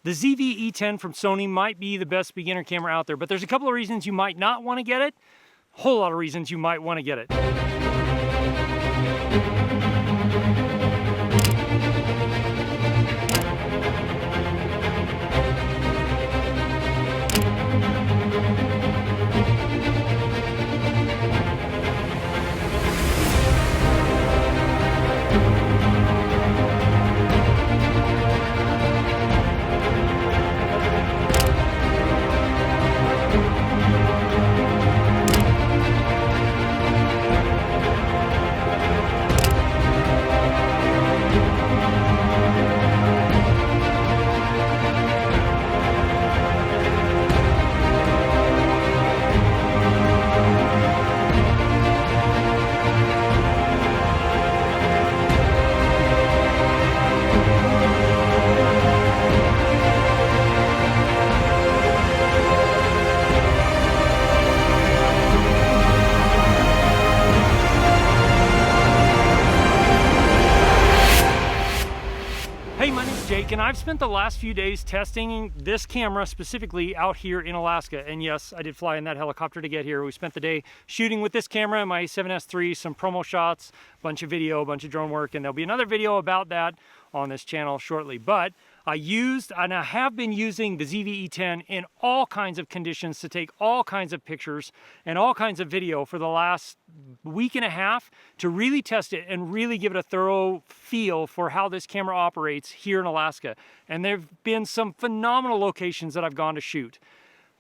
The ZV-e10 from Sony might be the best beginner camera out there, but there's a couple of reasons you might not want to get it. A whole lot of reasons you might want to get it. Hey, my name's Jake, and I've spent the last few days testing this camera specifically out here in Alaska. And yes, I did fly in that helicopter to get here. We spent the day shooting with this camera, my A7S III, some promo shots, a bunch of video, a bunch of drone work, and there'll be another video about that on this channel shortly. But I have been using the ZV-e10 in all kinds of conditions to take all kinds of pictures and all kinds of video for the last week and a half to really test it and really give it a thorough feel for how this camera operates here in Alaska. And there have been some phenomenal locations that I've gone to shoot.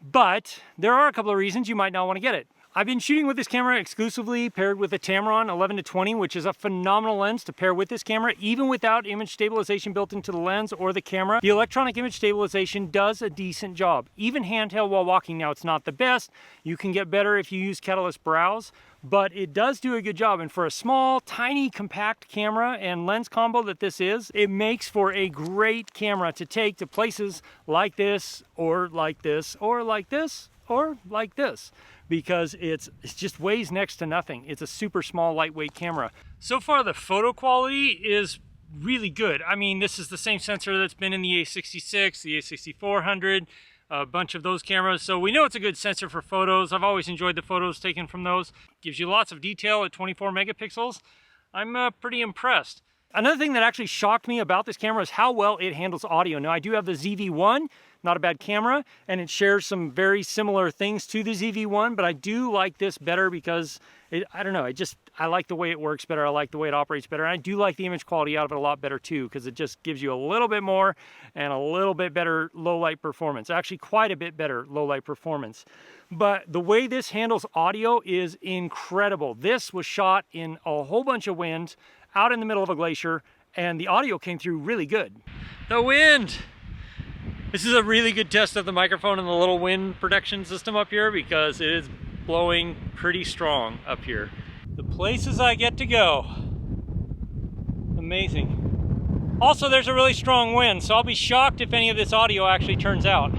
But there are a couple of reasons you might not want to get it. I've been shooting with this camera exclusively paired with a Tamron 11-20, which is a phenomenal lens to pair with this camera, even without image stabilization built into the lens or the camera. The electronic image stabilization does a decent job. Even handheld while walking. Now, it's not the best. You can get better if you use Catalyst Browse, but it does do a good job. And for a small, tiny, compact camera and lens combo that this is, it makes for a great camera to take to places like this, or like this, or like this, or like this, because it just weighs next to nothing. It's a super small, lightweight camera. So far, the photo quality is really good. I mean, this is the same sensor that's been in the A66, the A6400, a bunch of those cameras. So we know it's a good sensor for photos. I've always enjoyed the photos taken from those. Gives you lots of detail at 24 megapixels. I'm pretty impressed. Another thing that actually shocked me about this camera is how well it handles audio. Now, I do have the ZV-1, not a bad camera, and it shares some very similar things to the ZV-1, but I do like this better because, I don't know, I like the way it works better, I like the way it operates better, and I do like the image quality out of it a lot better too, because it just gives you a little bit more and a little bit better low light performance. Actually, quite a bit better low light performance. But the way this handles audio is incredible. This was shot in a whole bunch of wind, out in the middle of a glacier, and the audio came through really good. The wind! This is a really good test of the microphone and the little wind protection system up here, because it is blowing pretty strong up here. The places I get to go. Amazing. Also, there's a really strong wind, so I'll be shocked if any of this audio actually turns out.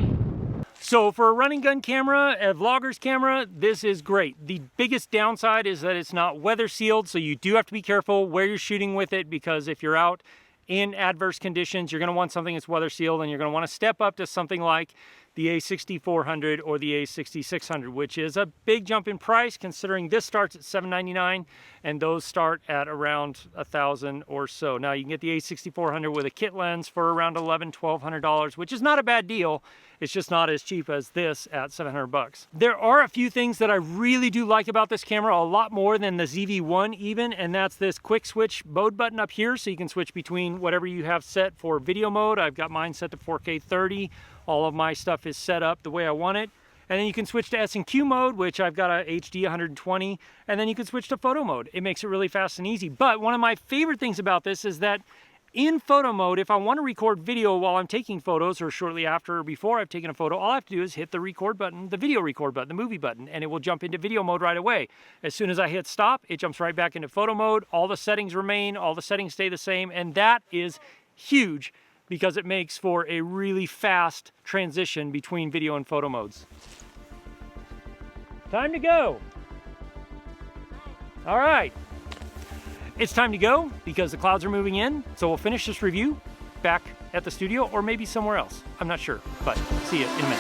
So for a running gun camera, a vlogger's camera, this is great. The biggest downside is that it's not weather sealed, so you do have to be careful where you're shooting with it, because if you're out in adverse conditions, you're going to want something that's weather sealed, and you're going to want to step up to something like the A6400 or the A6600, which is a big jump in price considering this starts at $799 and those start at around $1,000 or so. Now, you can get the A6400 with a kit lens for around $1,100–1,200, which is not a bad deal. It's just not as cheap as this at $700. There are a few things that I really do like about this camera, a lot more than the ZV-1 even, and that's this quick switch mode button up here, so you can switch between whatever you have set for video mode. I've got mine set to 4K 30. All of my stuff is set up the way I want it. And then you can switch to S&Q mode, which I've got a HD 120, and then you can switch to photo mode. It makes it really fast and easy. But one of my favorite things about this is that in photo mode, if I want to record video while I'm taking photos, or shortly after or before I've taken a photo, all I have to do is hit the record button, the video record button, the movie button, and it will jump into video mode right away. As soon as I hit stop, it jumps right back into photo mode. All the settings remain, all the settings stay the same, and that is huge, because it makes for a really fast transition between video and photo modes. Time to go. All right. It's time to go because the clouds are moving in. So we'll finish this review back at the studio or maybe somewhere else. I'm not sure, but see you in a minute.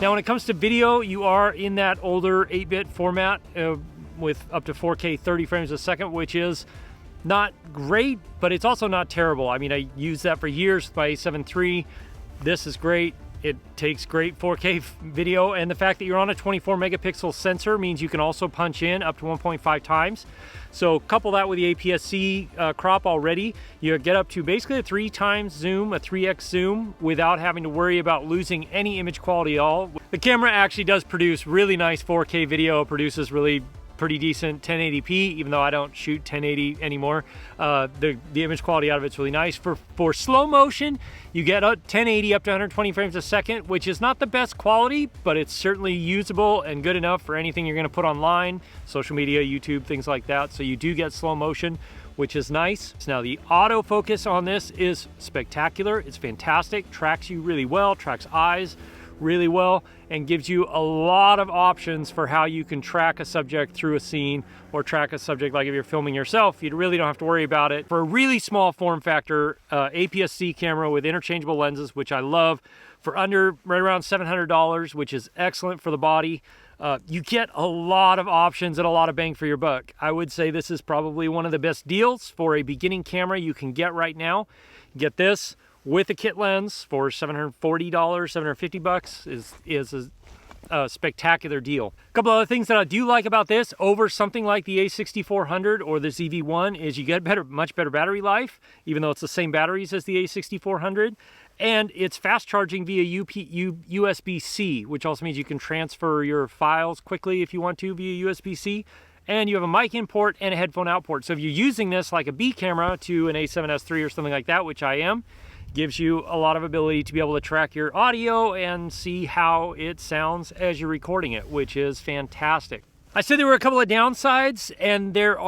Now when it comes to video, you are in that older 8-bit format with up to 4K 30 frames a second, which is not great, but it's also not terrible. I mean, I used that for years with my A7 III. This is great. It takes great 4K video, and the fact that you're on a 24 megapixel sensor means you can also punch in up to 1.5 times. So couple that with the APS-C crop already, you get up to basically a 3 times zoom, a 3x zoom, without having to worry about losing any image quality at all. The camera actually does produce really nice 4K video. It produces really pretty decent 1080p, even though I don't shoot 1080 anymore. The image quality out of it's really nice. For slow motion, you get a 1080 up to 120 frames a second, which is not the best quality, but it's certainly usable and good enough for anything you're gonna put online, social media, YouTube, things like that. So you do get slow motion, which is nice. Now the autofocus on this is spectacular. It's fantastic, tracks you really well, tracks eyes really well, and gives you a lot of options for how you can track a subject through a scene or track a subject. Like if you're filming yourself, you really don't have to worry about it. For a really small form factor APS-C camera with interchangeable lenses, which I love, for under right around $700, which is excellent for the body, you get a lot of options and a lot of bang for your buck. I would say this is probably one of the best deals for a beginning camera you can get right now. Get this with a kit lens for $740, $750 is a spectacular deal. A couple other things that I do like about this over something like the A6400 or the ZV-1 is you get much better battery life, even though it's the same batteries as the A6400. And it's fast charging via USB-C, which also means you can transfer your files quickly if you want to via USB-C. And you have a mic in port and a headphone out port. So if you're using this like a B camera to an A7S III or something like that, which I am, gives you a lot of ability to be able to track your audio and see how it sounds as you're recording it, which is fantastic. I said there were a couple of downsides, and they're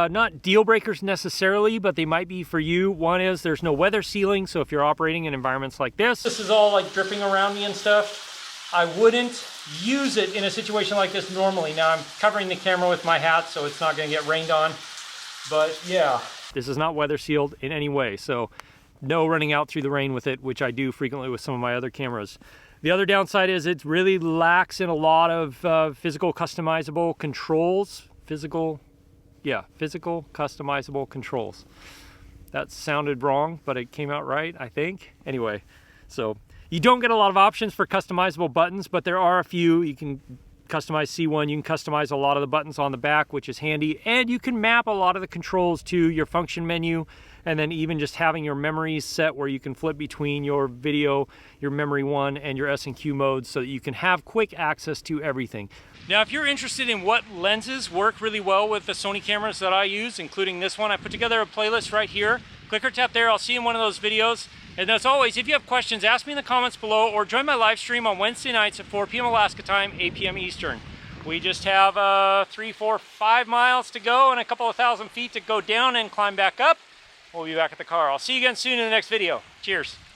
not deal breakers necessarily, but they might be for you. One is there's no weather sealing, so if you're operating in environments like this is all like dripping around me and stuff. I wouldn't use it in a situation like this normally. Now I'm covering the camera with my hat, so it's not gonna get rained on, but yeah. This is not weather sealed in any way, so no running out through the rain with it, which I do frequently with some of my other cameras. The other downside is it really lacks in a lot of physical customizable controls. Physical customizable controls. That sounded wrong, but it came out right, I think. Anyway, so you don't get a lot of options for customizable buttons, but there are a few. You can customize C1, you can customize a lot of the buttons on the back, which is handy, and you can map a lot of the controls to your function menu, and then even just having your memories set where you can flip between your video, your memory 1, and your S&Q modes so that you can have quick access to everything. Now, if you're interested in what lenses work really well with the Sony cameras that I use, including this one, I put together a playlist right here. Click or tap there, I'll see you in one of those videos. And as always, if you have questions, ask me in the comments below or join my live stream on Wednesday nights at 4 p.m. Alaska time, 8 p.m. Eastern. We just have 3, 4, 5 miles to go and a couple of thousand feet to go down and climb back up. We'll be back at the car. I'll see you again soon in the next video. Cheers.